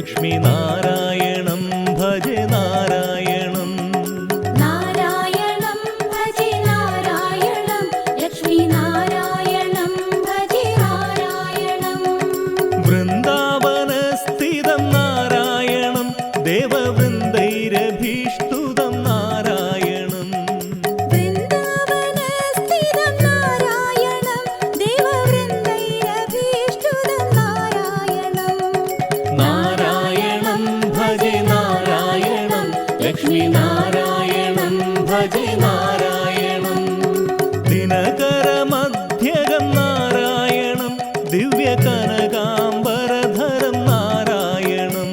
Lakshmi നാരായണം ഭജെ നാരായണം നാരായണം ഭജെ നാരായണം Lakshmi നാരായണം ഭജെ നാരായണം വൃന്ദാവനസ്ഥിതം നാരായണം ദേവവൃന്ദൈരഭീഷ്ടുതം നാരായണം വൃന്ദാവനസ്ഥിതം നാരായണം ദേവവൃന്ദൈരഭീഷ്ടുതം നാരായണം നാരായണം ഭജെ നാരായണം Lakshmi നാരായണം ഭജെ നാരായണം ദിനകരമധ്യകം നാരായണം ദിവ്യകനകാംബരധരം നാരായണം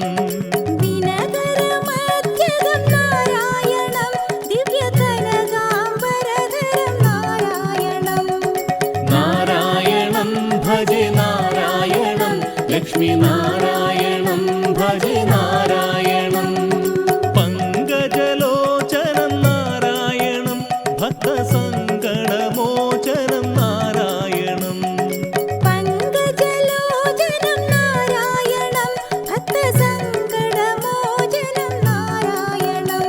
ദിനകരമധ്യകം നാരായണം ദിവ്യകനകാംബരധരം നാരായണം നാരായണം ഭജെ നാരായണം Lakshmi നാരായണം ഭജെ നാരായണം പങ്കജലോചനം നാരായണം ഭക്തസങ്കടമോചനം നാരായണം പങ്കജലോചനം നാരായണം ഭക്തസങ്കടമോചനം നാരായണം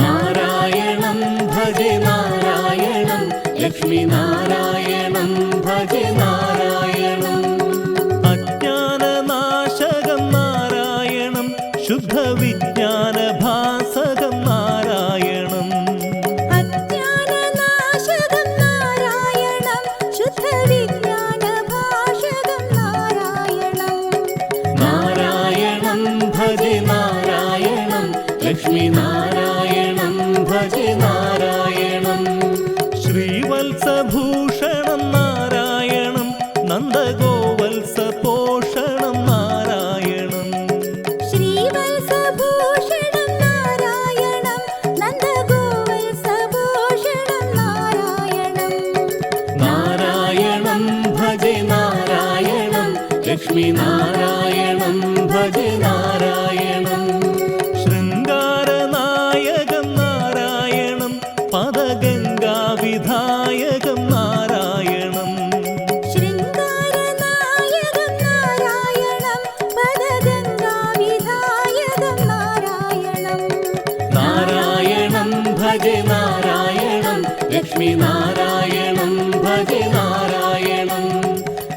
നാരായണം ഭജെ നാരായണം Lakshmi നാരായണം ഭജെ നാരായണം അജ്ഞാനനാശകം നാരായണം ശുദ്ധവിജ്ഞാനഭാസകം നാരായണം അജ്ഞാനനാശകം നാരായണം ശുദ്ധവിജ്ഞാനഭാഷകം നാരായണം നാരായണം ഭജെ നാരായണം Lakshmi നാരായണം ഭജെ നാരായണം ശ്രീവത്സഭൂഷണം നാരായണം നന്ദഗോവത്സപോഷണം നാരായണം ശ്രീവത്സഭൂഷണം നാരായണം നന്ദഗോവത്സഭൂഷണം നാരായണം നാരായണം ഭജെ നാരായണം Lakshmi നാരായണം ഭജെ നാരായണം ശൃംഗാരനായകം നാരായണം പദഗംഗാവിധായകം നാരായണം ശൃംഗാരനായകം നാരായണം പദഗംഗാവിധായകം നാരായണം നാരായണം ഭജെ നാരായണം Lakshmi നാരായണം ഭജെ നാരായണം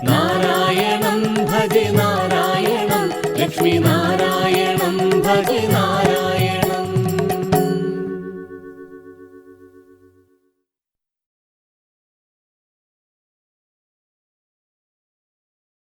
നാരായണം ഭജെ നാരായണം Lakshmi നാരായണം ഭജെ നാരായണം